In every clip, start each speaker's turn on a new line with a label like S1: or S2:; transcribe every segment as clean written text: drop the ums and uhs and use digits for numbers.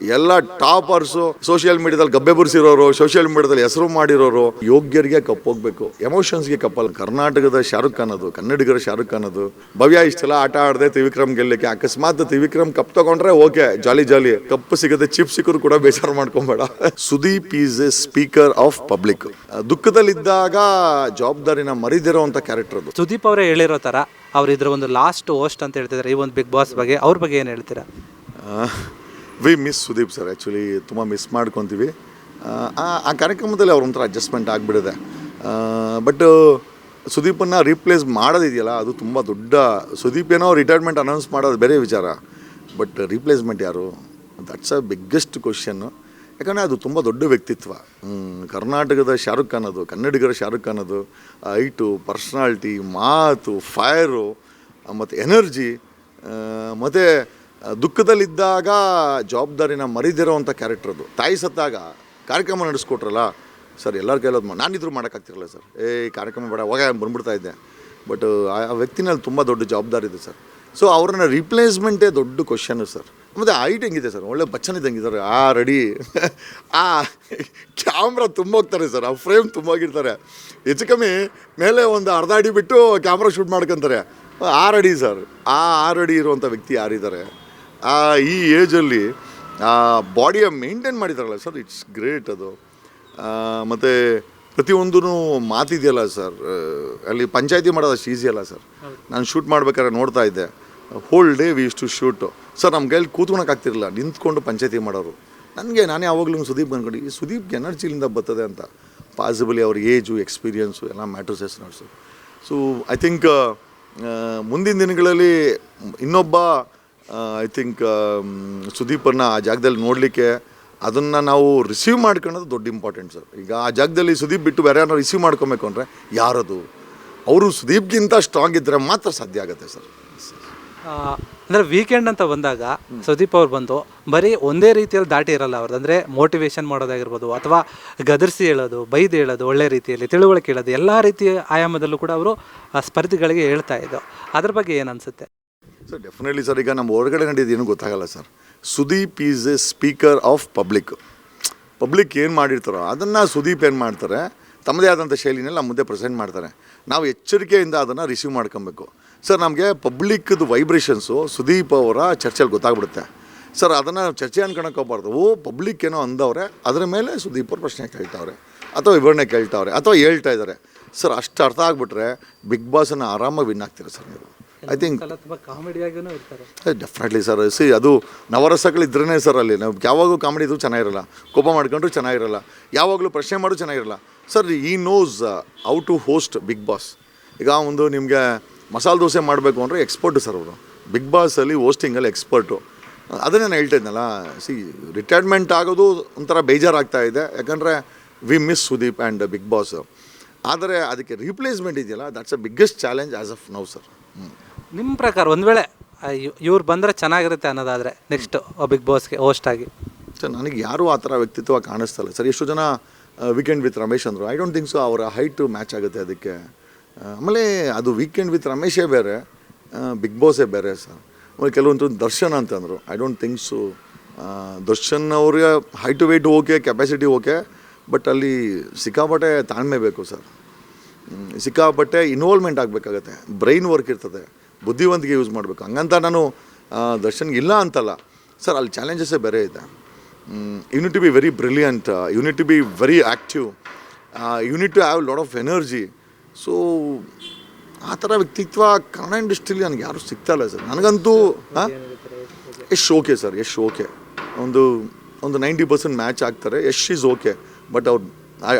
S1: ಎಲ್ಲ toppers social ಮೀಡಿಯಾದಲ್ಲಿ ಗಬ್ಬೆ ಬುರ್ಸಿರೋರು, social ಮೀಡಿಯಾದಲ್ಲಿ ಹೆಸರು ಮಾಡಿರೋರು ಯೋಗ್ಯರಿಗೆ ಕಪ್ಪೋಗ್ಬೇಕು, ಎಮೋಷನ್ಸ್ಗೆ ಕಪ್ಪಲ್ಲ. ಕರ್ನಾಟಕದ ಶಾರುಖ್ ಖಾನ್ ಅದು, ಕನ್ನಡಿಗರ ಶಾರುಖ್ ಖಾನ್ ಅದು. ಭವ್ಯ ಇಷ್ಟೆಲ್ಲ ಆಟ ಆಡದೆ ತ್ರಿವಿಕ್ರಮ್ ಗೆಲ್ಲಕ್ಕೆ, ಅಕಸ್ಮಾತ್ ತ್ರಿವಿಕ್ರಮ್ ಕಪ್ ತಗೊಂಡ್ರೆ ಓಕೆ, ಜಾಲಿ ಜಾಲಿ. ಕಪ್ಪು ಸಿಗದೆ ಚಿಪ್ ಸಿಕ್ಕರು ಕೂಡ ಬೇಜಾರು ಮಾಡ್ಕೊಂಬೇಡ. Sudeep is a speaker of public. ದುಃಖದಲ್ಲಿದ್ದಾಗ ಜವಾಬ್ದಾರಿನ ಮರಿದಿರೋ ಅಂತ ಕ್ಯಾರೆಕ್ಟರ್ ಅದು.
S2: ಸುದೀಪ್ ಅವರೇ ಹೇಳಿರೋ ತರ ಅವ್ರು ಇದ್ರ ಒಂದು ಲಾಸ್ಟ್ ಹೋಸ್ಟ್ ಅಂತ ಹೇಳ್ತಿದ್ದಾರೆ ಈ ಒಂದು ಬಿಗ್ ಬಾಸ್ ಬಗ್ಗೆ, ಅವ್ರ ಬಗ್ಗೆ ಏನು ಹೇಳ್ತೀರಾ?
S1: V miss Sudeep sir, actually ತುಂಬ ಮಿಸ್ ಮಾಡ್ಕೊತೀವಿ. ಆ ಕಾರ್ಯಕ್ರಮದಲ್ಲಿ ಅವ್ರ ಒಂಥರ ಅಡ್ಜಸ್ಟ್ಮೆಂಟ್ ಆಗಿಬಿಡಿದೆ. ಬಟ್ ಸುದೀಪನ್ನು ರೀಪ್ಲೇಸ್ ಮಾಡೋದಿದೆಯಲ್ಲ, ಅದು ತುಂಬ ದೊಡ್ಡ. ಸುದೀಪ್ ಏನೋ ರಿಟೈರ್ಮೆಂಟ್ ಅನೌನ್ಸ್ ಮಾಡೋದು ಬೇರೆ ವಿಚಾರ, ಬಟ್ ರೀಪ್ಲೇಸ್ಮೆಂಟ್ ಯಾರು? That's a biggest question. ಯಾಕಂದರೆ ಅದು ತುಂಬ ದೊಡ್ಡ ವ್ಯಕ್ತಿತ್ವ. ಕರ್ನಾಟಕದ ಶಾರುಖ್ ಖಾನ್ ಅದು, ಕನ್ನಡಿಗರ ಶಾರುಖ್ ಖಾನ್ ಅದು. ಹೈಟು, ಪರ್ಸ್ನಾಲಿಟಿ, ಮಾತು, ಫೈರು ಮತ್ತು ಎನರ್ಜಿ, ಮತ್ತು ದುಃಖದಲ್ಲಿದ್ದಾಗ ಜವಾಬ್ದಾರಿನ ಮರಿದಿರೋ ಅಂಥ ಕ್ಯಾರೆಕ್ಟರ್ ಅದು. ತಾಯಿ ಸತ್ತಾಗ ಕಾರ್ಯಕ್ರಮ ನಡೆಸ್ಕೊಟ್ರಲ್ಲ ಸರ್, ಎಲ್ಲರ ಕೈಲೋದು ನಾನಿದ್ರು ಮಾಡೋಕ್ಕಾಗ್ತಿರಲ್ಲ ಸರ್. ಕಾರ್ಯಕ್ರಮ ಬೇಡ ಹೋಗ ಬಂದ್ಬಿಡ್ತಾ ಇದ್ದೆ. ಬಟ್ ಆ ವ್ಯಕ್ತಿನಲ್ಲಿ ತುಂಬ ದೊಡ್ಡ ಜವಾಬ್ದಾರಿ ಇದೆ ಸರ್. ಸೊ ಅವ್ರನ್ನ ರೀಪ್ಲೇಸ್ಮೆಂಟೇ ದೊಡ್ಡ ಕ್ವಶನ್ನು ಸರ್. ಮತ್ತು ಹೈಟ್ ಹೆಂಗಿದೆ ಸರ್, ಒಳ್ಳೆ ಬಚ್ಚನ್ ಇದ್ದಂಗಿದ್ದಾರೆ. ರೆಡಿ ಕ್ಯಾಮ್ರಾ ತುಂಬೋಗ್ತಾರೆ ಸರ್, ಆ ಫ್ರೇಮ್ ತುಂಬೋಗಿರ್ತಾರೆ. ಹೆಚ್ಚು ಕಮ್ಮಿ ಮೇಲೆ ಒಂದು ಅರ್ಧ ಅಡಿ ಬಿಟ್ಟು ಕ್ಯಾಮ್ರಾ ಶೂಟ್ ಮಾಡ್ಕೊತಾರೆ. ಅಡಿ ಸರ್, ಅಡಿ ಇರುವಂಥ ವ್ಯಕ್ತಿ ಯಾರಿದ್ದಾರೆ ಈ ಏಜಲ್ಲಿ ಬಾಡಿಯ ಮೇಂಟೈನ್ ಮಾಡಿದಾರಲ್ಲ ಸರ್, ಇಟ್ಸ್ ಗ್ರೇಟ್ ಅದು. ಮತ್ತು ಪ್ರತಿಯೊಂದೂ ಮಾತಿದೆಯಲ್ಲ ಸರ್, ಅಲ್ಲಿ ಪಂಚಾಯತಿ ಮಾಡೋದು ಅಷ್ಟು ಈಸಿ ಅಲ್ಲ ಸರ್. ನಾನು ಶೂಟ್ ಮಾಡ್ಬೇಕಾದ್ರೆ ನೋಡ್ತಾ ಇದ್ದೆ, whole day we use to shoot sir. ನಮ್ಮ ಕೈಯಲ್ಲಿ ಕೂತ್ಕೊಳಕ್ಕಾಗ್ತಿರಲಿಲ್ಲ, ನಿಂತ್ಕೊಂಡು ಪಂಚಾಯತಿ ಮಾಡೋರು. ನಾನೇ ಯಾವಾಗಲೂ ಸುದೀಪ್ ಅಂದ್ಕೊಂಡು ಈ ಸುದೀಪ್ಗೆ ಎನರ್ಜಿಲಿಂದ ಬರ್ತದೆ ಅಂತ. ಪಾಸಿಬಲಿ ಅವ್ರ ಏಜು, ಎಕ್ಸ್ಪೀರಿಯನ್ಸು ಎಲ್ಲ ಮ್ಯಾಟರ್ಸ್ ಎಸ್ ನೋಡ್ಸು. ಸೊ ಐ ಥಿಂಕ್ ಮುಂದಿನ ದಿನಗಳಲ್ಲಿ ಇನ್ನೊಬ್ಬ ಐ ಥಿಂಕ್ ಸುದೀಪನ್ನು ಆ ಜಾಗದಲ್ಲಿ ನೋಡಲಿಕ್ಕೆ, ಅದನ್ನು ನಾವು ರಿಸೀವ್ ಮಾಡ್ಕೊಳ್ಳೋದು ದೊಡ್ಡ ಇಂಪಾರ್ಟೆಂಟ್ ಸರ್. ಈಗ ಆ ಜಾಗದಲ್ಲಿ ಸುದೀಪ್ ಬಿಟ್ಟು ಬೇರೆ ಯಾರನ್ನ ರಿಸೀವ್ ಮಾಡ್ಕೊಬೇಕು ಅಂದರೆ ಯಾರದು? ಅವರು ಸುದೀಪ್ಗಿಂತ ಸ್ಟ್ರಾಂಗ್ ಇದ್ದರೆ ಮಾತ್ರ ಸಾಧ್ಯ ಆಗುತ್ತೆ ಸರ್.
S2: ಅಂದರೆ ವೀಕೆಂಡ್ ಅಂತ ಬಂದಾಗ ಸುದೀಪ್ ಅವ್ರು ಬಂದು ಬರೀ ಒಂದೇ ರೀತಿಯಲ್ಲಿ ದಾಟಿ ಇರಲ್ಲ ಅವ್ರದ್ದು. ಅಂದರೆ ಮೋಟಿವೇಶನ್ ಮಾಡೋದಾಗಿರ್ಬೋದು, ಅಥವಾ ಗದರಿಸಿ ಹೇಳೋದು, ಬೈದು ಹೇಳೋದು, ಒಳ್ಳೆ ರೀತಿಯಲ್ಲಿ ತಿಳುವಳಿಕೆ ಹೇಳೋದು, ಎಲ್ಲ ರೀತಿಯ ಆಯಾಮದಲ್ಲೂ ಕೂಡ ಅವರು ಸ್ಪರ್ಧಿಗಳಿಗೆ ಹೇಳ್ತಾ ಇದ್ದು. ಅದ್ರ ಬಗ್ಗೆ ಏನು ಅನಿಸುತ್ತೆ
S1: ಸರ್? ಡೆಫಿನೆಟ್ಲಿ ಸರ್, ಈಗ ನಮ್ಮ ಹೊರಗಡೆ ನಡೆಯೋದು ಏನೂ ಗೊತ್ತಾಗಲ್ಲ sir. Sudeep is a speaker of public ಏನು ಮಾಡಿರ್ತಾರೋ ಅದನ್ನು ಸುದೀಪ್ ಏನು ಮಾಡ್ತಾರೆ, ತಮ್ಮದೇ ಆದಂಥ ಶೈಲಿನಲ್ಲಿ ನಮ್ಮ ಮುಂದೆ ಪ್ರೆಸೆಂಟ್ ಮಾಡ್ತಾರೆ. ನಾವು ಎಚ್ಚರಿಕೆಯಿಂದ ಅದನ್ನು ರಿಸೀವ್ ಮಾಡ್ಕೊಬೇಕು ಸರ್. ನಮಗೆ ಪಬ್ಲಿಕ್ದು ವೈಬ್ರೇಷನ್ಸು ಸುದೀಪ್ ಅವರ ಚರ್ಚೆಯಲ್ಲಿ ಗೊತ್ತಾಗ್ಬಿಡುತ್ತೆ ಸರ್. ಅದನ್ನು ಚರ್ಚೆ ಅನ್ಕೊಳಕ್ಕೆ ಹೋಗ್ಬಾರ್ದು. ಪಬ್ಲಿಕ್ ಏನೋ ಅಂದವ್ರೆ, ಅದರ ಮೇಲೆ ಸುದೀಪ್ ಅವ್ರು ಪ್ರಶ್ನೆ ಕೇಳ್ತಾವ್ರೆ, ಅಥವಾ ವಿವರಣೆ ಕೇಳ್ತಾವ್ರೆ, ಅಥವಾ ಹೇಳ್ತಾ ಇದ್ದಾರೆ ಸರ್. ಅಷ್ಟು ಅರ್ಥ ಆಗಿಬಿಟ್ರೆ ಬಿಗ್ ಬಾಸನ್ನು ಆರಾಮಾಗಿ ವಿನ್ ಆಗ್ತೀರ ಸರ್ ನೀವು. ಐ ಥಿಂಕ್
S2: ಕಾಮಿಡಿಯಾಗೂ ಇರ್ತಾರೆ
S1: ಡೆಫಿನೆಟ್ಲಿ ಸರ್. ಅದು ನವರಸಗಳಿದ್ರೇ ಸರ್. ಅಲ್ಲಿ ನಾವು ಯಾವಾಗಲೂ ಕಾಮಿಡಿ ಇದ್ರೂ ಚೆನ್ನಾಗಿರಲ್ಲ, ಕೋಪ ಮಾಡ್ಕೊಂಡ್ರು ಚೆನ್ನಾಗಿರಲ್ಲ, ಯಾವಾಗಲೂ ಪ್ರಶ್ನೆ ಮಾಡೋದು ಚೆನ್ನಾಗಿರಲ್ಲ sir. He knows how to host Bigg Boss. ಈಗ ಒಂದು ನಿಮಗೆ ಮಸಾಲೆ ದೋಸೆ ಮಾಡಬೇಕು ಅಂದರೆ ಎಕ್ಸ್ಪರ್ಟು ಸರ್ ಅವರು. ಬಿಗ್ ಬಾಸಲ್ಲಿ ಹೋಸ್ಟಿಂಗಲ್ಲಿ ಎಕ್ಸ್ಪರ್ಟು. ಅದನ್ನೇ ನಾನು ಹೇಳ್ತಾ ಇದ್ನಲ್ಲ, ರಿಟೈರ್ಮೆಂಟ್ ಆಗೋದು ಒಂಥರ ಬೇಜಾರಾಗ್ತಾ ಇದೆ. ಯಾಕಂದರೆ we miss Sudeep and Bigg Boss. ಆದರೆ ಅದಕ್ಕೆ ರೀಪ್ಲೇಸ್ಮೆಂಟ್ ಇದೆಯಲ್ಲ, that's a biggest challenge as of now sir.
S2: ನಿಮ್ಮ ಪ್ರಕಾರ ಒಂದು ವೇಳೆ ಇವ್ರು ಬಂದರೆ ಚೆನ್ನಾಗಿರುತ್ತೆ ಅನ್ನೋದಾದರೆ ನೆಕ್ಸ್ಟ್ ಬಿಗ್ ಬಾಸ್ಗೆ ಹೋಸ್ಟ್ ಆಗಿ
S1: ಸರ್, ನನಗೆ ಯಾರೂ ಆ ಥರ ವ್ಯಕ್ತಿತ್ವ ಕಾಣಿಸ್ತಲ್ಲ ಸರ್. ಎಷ್ಟು ಜನ ವೀಕೆಂಡ್ ವಿತ್ ರಮೇಶ್ ಅಂದರು, ಐ ಡೋಂಟ್ ಥಿಂಕ್ ಸೊ. ಅವರ ಹೈಟು ಮ್ಯಾಚ್ ಆಗುತ್ತೆ ಅದಕ್ಕೆ. ಆಮೇಲೆ ಅದು ವೀಕೆಂಡ್ ವಿತ್ ರಮೇಶೇ ಬೇರೆ, ಬಿಗ್ ಬಾಸೇ ಬೇರೆ ಸರ್. ಆಮೇಲೆ ಕೆಲವೊಂದು ದರ್ಶನ್ ಅಂತಂದರು, I don't think so. Darshan ಅವ್ರಿಗೆ height weight okay, capacity okay, but ಅಲ್ಲಿ ಸಿಕ್ಕಾಪಟ್ಟೆ ತಾಳ್ಮೆ ಬೇಕು ಸರ್. ಸಿಕ್ಕಾಪಟ್ಟೆ ಇನ್ವಾಲ್ವ್ಮೆಂಟ್ ಆಗಬೇಕಾಗತ್ತೆ, ಬ್ರೈನ್ ವರ್ಕ್ ಇರ್ತದೆ, ಬುದ್ಧಿವಂತಿಕೆ ಯೂಸ್ ಮಾಡಬೇಕು. ಹಂಗಂತ ನಾನು ದರ್ಶನ್ಗೆ ಇಲ್ಲ ಅಂತಲ್ಲ ಸರ್, ಅಲ್ಲಿ ಚಾಲೆಂಜಸ್ಸೇ ಬೇರೆ ಇದೆ. You need to be very brilliant, you need to be very active, you need to have lot of energy. So ಆ ಥರ ವ್ಯಕ್ತಿತ್ವ ಕನ್ನಡ ಇಂಡಸ್ಟ್ರಿಲಿ ನನಗೆ ಯಾರೂ ಸಿಗ್ತಾಯಿಲ್ಲ ಸರ್. ನನಗಂತೂ Yash okay sir, Yash okay. ಒಂದು 90% ಮ್ಯಾಚ್ ಆಗ್ತಾರೆ. ಯಶ್ ಈಸ್ ಓಕೆ, ಬಟ್ ಅವ್ರು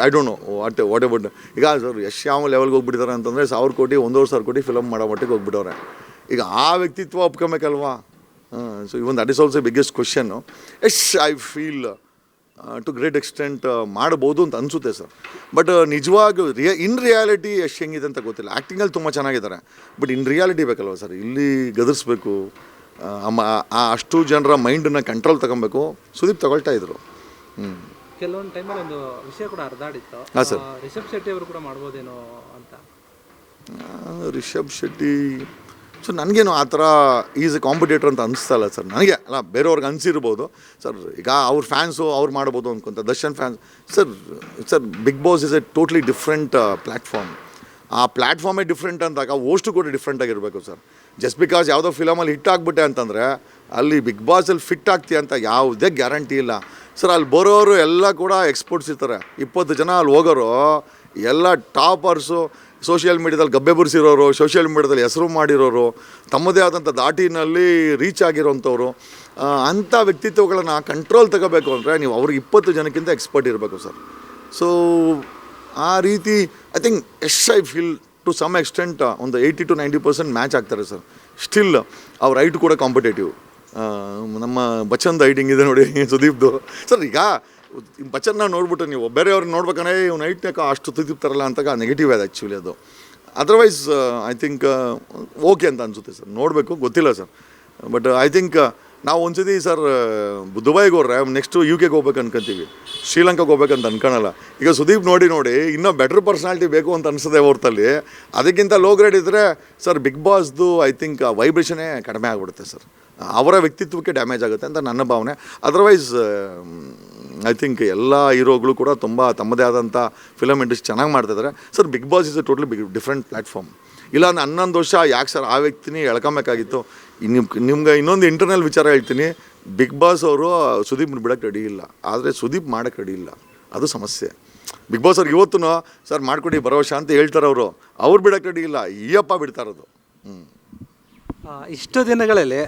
S1: I don't know what about. ಈಗ ಸರ್ ಯಶ್ ಯಾವ ಲೆವೆಲ್ಗೆ ಹೋಗ್ಬಿಟ್ಟಿದ್ದಾರೆ ಅಂತಂದರೆ 1,000 ಕೋಟಿ 1,500 ಕೋಟಿ ಫಿಲಮ್ ಮಾಡೋ ಮಟ್ಟಿಗೆ ಹೋಗ್ಬಿಟ್ಟವ್ರೆ. ಈಗ ಆ ವ್ಯಕ್ತಿತ್ವ ಒಪ್ಕೊಬೇಕಲ್ವಾ? So even that is also biggest question. Yash I feel to great extent ಮಾಡ್ಬೋದು ಅಂತ ಅನಿಸುತ್ತೆ ಸರ್. ಬಟ್ ನಿಜವಾಗೂ ಇನ್ ರಿಯಾಲಿಟಿ ಯಶ್ ಹೆಂಗಿದೆ ಅಂತ ಗೊತ್ತಿಲ್ಲ. ಆ್ಯಕ್ಟಿಂಗಲ್ಲಿ ತುಂಬ ಚೆನ್ನಾಗಿದ್ದಾರೆ, ಬಟ್ ಇನ್ ರಿಯಾಲಿಟಿ ಬೇಕಲ್ವ ಸರ್. ಇಲ್ಲಿ ಗದರಿಸ್ಬೇಕು, ಅಷ್ಟು ಜನರ ಮೈಂಡನ್ನು ಕಂಟ್ರೋಲ್ ತಗೊಬೇಕು. ಸುದೀಪ್ ತಗೊಳ್ತಾ ಇದ್ರು.
S2: ಕೆಲವೊಂದು ಟೈಮಲ್ಲಿ ಒಂದು ವಿಷಯ ಕೂಡ ಹರಿದಾಡಿತ್ತು.
S1: ಹಾಂ ಸರ್,
S2: ರಿಷಬ್ ಶೆಟ್ಟಿ ಅವರು ಕೂಡ ಮಾಡ್ಬೋದೇನೋ ಅಂತ.
S1: ರಿಷಬ್ ಶೆಟ್ಟಿ ಸೊ ನನಗೇನು ಆ ಥರ ಈಸ್ ಎ ಕಾಂಪಿಟೇಟರ್ ಅಂತ ಅನಿಸ್ತಲ್ಲ ಸರ್, ನನಗೆ ಅಲ್ಲ ಬೇರೆಯವ್ರಿಗೆ ಅನಿಸಿರ್ಬೋದು ಸರ್. ಈಗ ಅವ್ರ ಫ್ಯಾನ್ಸು ಅವ್ರು ಮಾಡ್ಬೋದು ಅಂದ್ಕೊಂತ Darshan fans sir Bigg Boss is a totally different platform. ಆ ಪ್ಲ್ಯಾಟ್ಫಾರ್ಮೇ ಡಿಫ್ರೆಂಟ್ ಅಂದಾಗ ಓಷ್ಟು ಕೂಡ ಡಿಫ್ರೆಂಟಾಗಿರಬೇಕು ಸರ್. ಜಸ್ಟ್ ಬಿಕಾಸ್ ಯಾವುದೋ ಫಿಲಮಲ್ಲಿ ಹಿಟ್ ಆಗಿಬಿಟ್ಟೆ ಅಂತಂದರೆ ಅಲ್ಲಿ ಬಿಗ್ ಬಾಸಲ್ಲಿ ಫಿಟ್ ಆಗ್ತೀಯ ಅಂತ ಯಾವುದೇ ಗ್ಯಾರಂಟಿ ಇಲ್ಲ ಸರ್. ಅಲ್ಲಿ ಬರೋರು ಎಲ್ಲ ಕೂಡ ಎಕ್ಸ್ಪರ್ಟ್ಸ್ ಇರ್ತಾರೆ. 20 ಜನ ಅಲ್ಲಿ ಹೋಗೋರು ಎಲ್ಲ ಟಾಪರ್ಸು, ಸೋಷಿಯಲ್ ಮೀಡ್ಯಾದಲ್ಲಿ ಗಬ್ಬೆ ಬುರಿಸಿರೋರು, ಸೋಷಿಯಲ್ ಮೀಡ್ಯಾದಲ್ಲಿ ಹೆಸರು ಮಾಡಿರೋರು, ತಮ್ಮದೇ ಆದಂಥ ದಾಟಿನಲ್ಲಿ ರೀಚ್ ಆಗಿರೋಂಥವ್ರು. ಅಂಥ ವ್ಯಕ್ತಿತ್ವಗಳನ್ನು ಕಂಟ್ರೋಲ್ ತಗೋಬೇಕು ಅಂದರೆ ನೀವು ಅವ್ರಿಗೆ 20 ಜನಕ್ಕಿಂತ ಎಕ್ಸ್ಪರ್ಟ್ ಇರಬೇಕು ಸರ್. ಸೊ ಆ ರೀತಿ I think I feel to some extent ಒಂದು 80 to 90% ಮ್ಯಾಚ್ ಆಗ್ತಾರೆ ಸರ್. ಸ್ಟಿಲ್ ಅವ್ರ ರೈಟ್ ಕೂಡ ಕಾಂಪಿಟೇಟಿವ್. ನಮ್ಮ ಬಚ್ಚನ್ ರೈಟಿಂಗ್ ಇದೆ ನೋಡಿ ಸುದೀಪ್ದು ಸರ್. ಈಗ ಬಚ್ಚನ್ನ ನೋಡ್ಬಿಟ್ಟು ನೀವು ಬೇರೆಯವ್ರನ್ನ ನೋಡ್ಬೇಕಂದ್ರೆ ಇವ್ನು ನೈಟ್ನಾಗ ಅಷ್ಟು ತುದಿಪ್ತಾರಲ್ಲ ಅಂತಾಗ ನೆಗೆಟಿವ್ ಅದು ಆ್ಯಕ್ಚುಲಿ. ಅದು ಅದರ್ವೈಸ್ ಐ ಥಿಂಕ್ ಓಕೆ ಅಂತ ಅನಿಸುತ್ತೆ ಸರ್. ನೋಡಬೇಕು, ಗೊತ್ತಿಲ್ಲ ಸರ್. ಬಟ್ ಐ ಥಿಂಕ್ ನಾವು ಒಂದ್ಸತಿ ಸರ್ ದುಬೈಗೆ ಹೋದ್ರೆ ನೆಕ್ಸ್ಟು UK ಹೋಗ್ಬೇಕು ಅನ್ಕೊಂತೀವಿ, ಶ್ರೀಲಂಕಾಗೆ ಹೋಗ್ಬೇಕಂತ ಅನ್ಕೊಳಲ್ಲ. ಈಗ ಸುದೀಪ್ ನೋಡಿ ಇನ್ನೂ ಬೆಟ್ರ್ ಪರ್ಸ್ನಾಲಿಟಿ ಬೇಕು ಅಂತ ಅನಿಸದೆ ಹೊರತಲ್ಲಿ ಅದಕ್ಕಿಂತ ಲೋ ಗ್ರೇಡ್ ಇದ್ದರೆ ಸರ್ ಬಿಗ್ ಬಾಸ್ದು ಐ ಥಿಂಕ್ ವೈಬ್ರೇಷನೇ ಕಡಿಮೆ ಆಗಿಬಿಡುತ್ತೆ ಸರ್. ಅವರ ವ್ಯಕ್ತಿತ್ವಕ್ಕೆ ಡ್ಯಾಮೇಜ್ ಆಗುತ್ತೆ ಅಂತ ನನ್ನ ಭಾವನೆ. ಅದರ್ವೈಸ್ ಐ ಥಿಂಕ್ ಎಲ್ಲ ಹೀರೋಗಳು ಕೂಡ ತುಂಬ ತಮ್ಮದೇ ಆದಂಥ ಫಿಲಮ್ ಇಂಡಸ್ಟ್ರಿ ಚೆನ್ನಾಗಿ ಮಾಡ್ತಿದ್ದಾರೆ sir. Bigg Boss is a totally different platform. ಇಲ್ಲ ನಾನು 11 ವರ್ಷ ಯಾಕೆ ಸರ್ ಆ ವ್ಯಕ್ತಿನೇ ಎಳ್ಕೊಬೇಕಾಗಿತ್ತು. ನಿಮ್ಗೆ ಇನ್ನೊಂದು ಇಂಟರ್ನಲ್ ವಿಚಾರ ಹೇಳ್ತೀನಿ, ಬಿಗ್ ಬಾಸ್ ಅವರು ಸುದೀಪ್ ಬಿಡೋಕ್ಕೆ ರೆಡಿ ಇಲ್ಲ, ಆದರೆ ಸುದೀಪ್ ಮಾಡೋಕ್ಕೆ ರೆಡಿ ಇಲ್ಲ, ಅದು ಸಮಸ್ಯೆ. ಬಿಗ್ ಬಾಸ್ ಅವ್ರಿಗೆ ಇವತ್ತು ಸರ್ ಮಾಡಿಕೊಡಿ ಭರವಸೆ ಅಂತ ಹೇಳ್ತಾರೆ ಅವ್ರು ಬಿಡೋಕ್ಕೆ ರೆಡಿ ಇಲ್ಲ, ಈಯಪ್ಪ ಬಿಡ್ತಾ ಇರೋದು.
S2: ಇಷ್ಟು ದಿನಗಳಲ್ಲಿ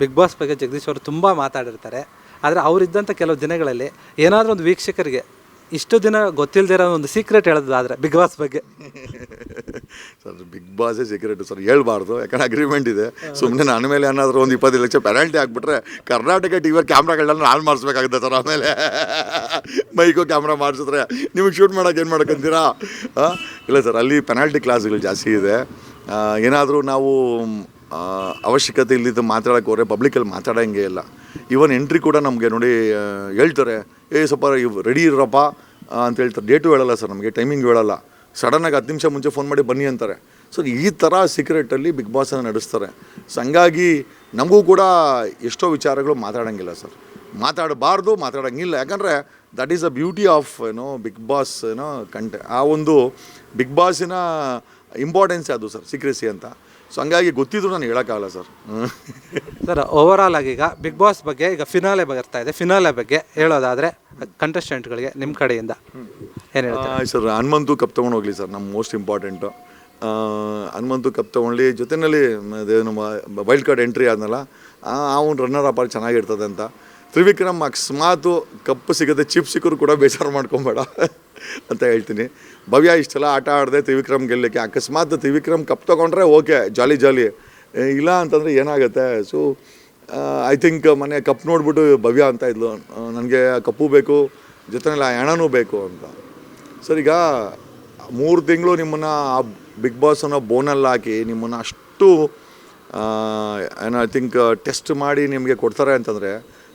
S2: ಬಿಗ್ ಬಾಸ್ ಬಗ್ಗೆ ಜಗದೀಶ್ ಅವರು ತುಂಬ ಮಾತಾಡಿರ್ತಾರೆ. ಆದರೆ ಅವರಿದ್ದಂಥ ಕೆಲವು ದಿನಗಳಲ್ಲಿ ಏನಾದರೂ ಒಂದು ವೀಕ್ಷಕರಿಗೆ ಇಷ್ಟು ದಿನ ಗೊತ್ತಿಲ್ಲದಿರೋ ಒಂದು ಸೀಕ್ರೆಟ್ ಹೇಳೋದಾದರೆ ಬಿಗ್ ಬಾಸ್ ಬಗ್ಗೆ
S1: ಸರ್, ಬಿಗ್ ಬಾಸೇ ಸೀಕ್ರೆಟು ಸರ್, ಹೇಳ್ಬಾರ್ದು. ಯಾಕಂದ್ರೆ ಅಗ್ರಿಮೆಂಟ್ ಇದೆ. ಸುಮ್ಮನೆ ನನ್ನ ಮೇಲೆ ಏನಾದರೂ ಒಂದು 25 ಲಕ್ಷ ಪೆನಾಲ್ಟಿ ಹಾಕ್ಬಿಟ್ರೆ ಕರ್ನಾಟಕ TV ಕ್ಯಾಮ್ರಾಗಳನ್ನ ನಾನು ಮಾಡಿಸ್ಬೇಕಾಗುತ್ತೆ ಸರ್. ಆಮೇಲೆ ಮೈಕೋ ಕ್ಯಾಮ್ರಾ ಮಾಡಿಸಿದ್ರೆ ನಿಮಗೆ ಶೂಟ್ ಮಾಡೋಕೆ ಏನು ಮಾಡೋಕ್ಕಂತೀರಾ? ಇಲ್ಲ ಸರ್, ಅಲ್ಲಿ ಪೆನಾಲ್ಟಿ ಕ್ಲಾಸ್ಗಳು ಜಾಸ್ತಿ ಇದೆ. ಏನಾದರೂ ನಾವು ಅವಶ್ಯಕತೆ ಇಲ್ಲಿದ್ದು ಮಾತಾಡೋಕ್ಕೆ ಹೋದರೆ ಪಬ್ಲಿಕಲ್ಲಿ ಮಾತಾಡೋಂಗೆ ಇಲ್ಲ. ಈವನ್ ಎಂಟ್ರಿ ಕೂಡ ನಮಗೆ ನೋಡಿ ಹೇಳ್ತಾರೆ, ಸ್ವಲ್ಪ ರೆಡಿ ಇರಪ್ಪ ಅಂತ ಹೇಳ್ತಾರೆ. ಡೇಟು ಹೇಳಲ್ಲ ಸರ್, ನಮಗೆ ಟೈಮಿಂಗ್ ಹೇಳಲ್ಲ. ಸಡನ್ನಾಗಿ 10 ನಿಮಿಷ ಮುಂಚೆ ಫೋನ್ ಮಾಡಿ ಬನ್ನಿ ಅಂತಾರೆ. ಸೊ ಈ ಥರ ಸೀಕ್ರೆಟಲ್ಲಿ ಬಿಗ್ ಬಾಸನ್ನು ನಡೆಸ್ತಾರೆ. ಸೊ ಹಂಗಾಗಿ ನಮಗೂ ಕೂಡ ಎಷ್ಟೋ ವಿಚಾರಗಳು ಮಾತಾಡೋಂಗಿಲ್ಲ ಸರ್, ಮಾತಾಡಬಾರ್ದು, ಮಾತಾಡೋಂಗಿಲ್ಲ. ಯಾಕಂದರೆ that is a beauty of Bigg Boss ಆ ಒಂದು ಬಿಗ್ ಬಾಸಿನ ಇಂಪಾರ್ಟೆನ್ಸ್ ಅದು ಸರ್, ಸೀಕ್ರೆಸಿ ಅಂತ. ಸೊ ಹಂಗಾಗಿ ಗೊತ್ತಿದ್ರು ನಾನು ಹೇಳೋಕ್ಕಾಗಲ್ಲ ಸರ್.
S2: ಸರ್ ಓವರಾಲ್ ಆಗಿ ಈಗ ಬಿಗ್ ಬಾಸ್ ಬಗ್ಗೆ ಈಗ ಫಿನಾಲೆ ಬರ್ತಾ ಇದೆ, ಫಿನಾಲೆ ಬಗ್ಗೆ ಹೇಳೋದಾದರೆ ಕಂಟೆಸ್ಟೆಂಟ್ಗಳಿಗೆ ನಿಮ್ಮ ಕಡೆಯಿಂದ ಏನು ಹೇಳ್ತಾರೆ
S1: ಸರ್? ಹನುಮಂತು ಕಪ್ ತೊಗೊಂಡು ಹೋಗಲಿ ಸರ್, ನಮ್ಮ ಮೋಸ್ಟ್ ಇಂಪಾರ್ಟೆಂಟು. ಹನುಮಂತು ಕಪ್ ತೊಗೊಂಡು ಜೊತೆಯಲ್ಲಿ ನಮ್ಮ ವೈಲ್ಡ್ ಕಾರ್ಡ್ ಎಂಟ್ರಿ ಆದ್ನಲ್ಲ, ಅವ್ನು ರನ್ನರ್ ಅಪ್ ಚೆನ್ನಾಗಿರ್ತದೆ ಅಂತ. ತ್ರಿವಿಕ್ರಮ್ ಅಕಸ್ಮಾತು ಕಪ್ಪು ಸಿಗುತ್ತೆ, ಚಿಪ್ ಸಿಕ್ಕರು ಕೂಡ ಬೇಜಾರು ಮಾಡ್ಕೊಬೇಡ ಅಂತ ಹೇಳ್ತೀನಿ. ಭವ್ಯ ಇಷ್ಟೆಲ್ಲ ಆಟ ಆಡಿದೆ ತ್ರಿವಿಕ್ರಮ್ ಗೆಲ್ಲಕ್ಕೆ, ಅಕಸ್ಮಾತ್ ತ್ರಿವಿಕ್ರಮ್ ಕಪ್ ತೊಗೊಂಡ್ರೆ ಓಕೆ, ಜಾಲಿ ಇಲ್ಲ ಅಂತಂದರೆ ಏನಾಗುತ್ತೆ. ಸೊ ಐ ಥಿಂಕ್ ಮೊನ್ನೆ ಕಪ್ ನೋಡ್ಬಿಟ್ಟು ಭವ್ಯ ಅಂತ ಇದ್ಲು, ನನಗೆ ಕಪ್ಪು ಬೇಕು, ಜೊತೆಯಲ್ಲಿ ಹೆಣನೂ ಬೇಕು ಅಂತ. ಸರ್ ಈಗ 3 ತಿಂಗಳು ನಿಮ್ಮನ್ನು ಆ ಬಿಗ್ ಬಾಸ್ ಅನ್ನೋ ಬೋನಲ್ಲಿ ಹಾಕಿ ನಿಮ್ಮನ್ನು ಅಷ್ಟು ಐ ಥಿಂಕ್ ಟೆಸ್ಟ್ ಮಾಡಿ ನಿಮಗೆ ಕೊಡ್ತಾರೆ ಅಂತಂದರೆ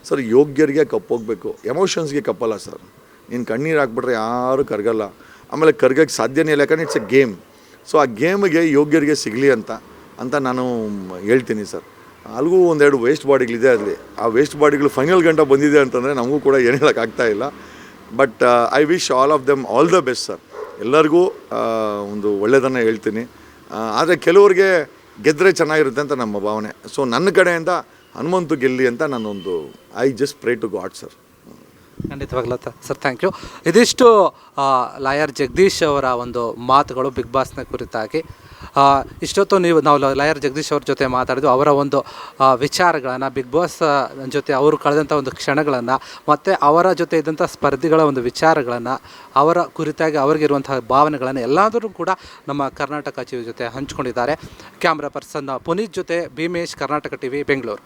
S1: ಸರ್, ಯೋಗ್ಯರಿಗೆ ಕಪ್ ಹೋಗಬೇಕು, ಎಮೋಷನ್ಸ್ಗೆ ಕಪ್ಪಲ್ಲ ಸರ್. ನೀನು ಕಣ್ಣೀರು ಹಾಕ್ಬಿಟ್ರೆ ಯಾರೂ ಕರಗಲ್ಲ, ಆಮೇಲೆ ಕರ್ಗಕ್ಕೆ ಸಾಧ್ಯನೇ ಇಲ್ಲ. ಯಾಕಂದರೆ ಇಟ್ಸ್ ಎ ಗೇಮ್. ಸೊ ಆ ಗೇಮಿಗೆ ಯೋಗ್ಯರಿಗೆ ಸಿಗಲಿ ಅಂತ ನಾನು ಹೇಳ್ತೀನಿ ಸರ್. ಅಲ್ಲಿಗೂ 1-2 ವೇಸ್ಟ್ ಬಾಡಿಗಳಿದೆ. ಅಲ್ಲಿ ಆ ವೇಸ್ಟ್ ಬಾಡಿಗಳು ಫೈನಲ್ ಗಂಟ ಬಂದಿದೆ ಅಂತಂದರೆ ನಮಗೂ ಕೂಡ ಏನು ಹೇಳೋಕ್ಕಾಗ್ತಾಯಿಲ್ಲ. But I wish all of them all the best sir. ಎಲ್ಲರಿಗೂ ಒಂದು ಒಳ್ಳೆಯದನ್ನು ಹೇಳ್ತೀನಿ. ಆದರೆ ಕೆಲವ್ರಿಗೆ ಗೆದ್ದರೆ ಚೆನ್ನಾಗಿರುತ್ತೆ ಅಂತ ನಮ್ಮ ಭಾವನೆ. ಸೊ ನನ್ನ ಕಡೆಯಿಂದ ಹನುಮಂತು ಗೆಲ್ಲಿ ಅಂತ ನಾನೊಂದು I just pray to God sir.
S2: ಖಂಡಿತವಾಗ್ಲೂ ಸರ್, ಥ್ಯಾಂಕ್ ಯು. ಇದಿಷ್ಟು ಲಾಯರ್ ಜಗದೀಶ್ ಅವರ ಒಂದು ಮಾತುಗಳು ಬಿಗ್ ಬಾಸ್ನ ಕುರಿತಾಗಿ. ಇಷ್ಟೊತ್ತು ನಾವು ಲಾಯರ್ ಜಗದೀಶ್ ಅವ್ರ ಜೊತೆ ಮಾತಾಡಿದ್ವಿ. ಅವರ ಒಂದು ವಿಚಾರಗಳನ್ನು, ಬಿಗ್ ಬಾಸ್ ಜೊತೆ ಅವರು ಕಳೆದಂಥ ಒಂದು ಕ್ಷಣಗಳನ್ನು, ಮತ್ತು ಅವರ ಜೊತೆ ಇದ್ದಂಥ ಸ್ಪರ್ಧಿಗಳ ಒಂದು ವಿಚಾರಗಳನ್ನು, ಅವರ ಕುರಿತಾಗಿ ಅವ್ರಿಗಿರುವಂತಹ ಭಾವನೆಗಳನ್ನು ಎಲ್ಲಾದರೂ ಕೂಡ ನಮ್ಮ ಕರ್ನಾಟಕ TV ಜೊತೆ ಹಂಚ್ಕೊಂಡಿದ್ದಾರೆ. ಕ್ಯಾಮ್ರಾ ಪರ್ಸನ್ ಪುನೀತ್ ಜೊತೆ ಭೀಮೇಶ್, ಕರ್ನಾಟಕ TV, ಬೆಂಗಳೂರು.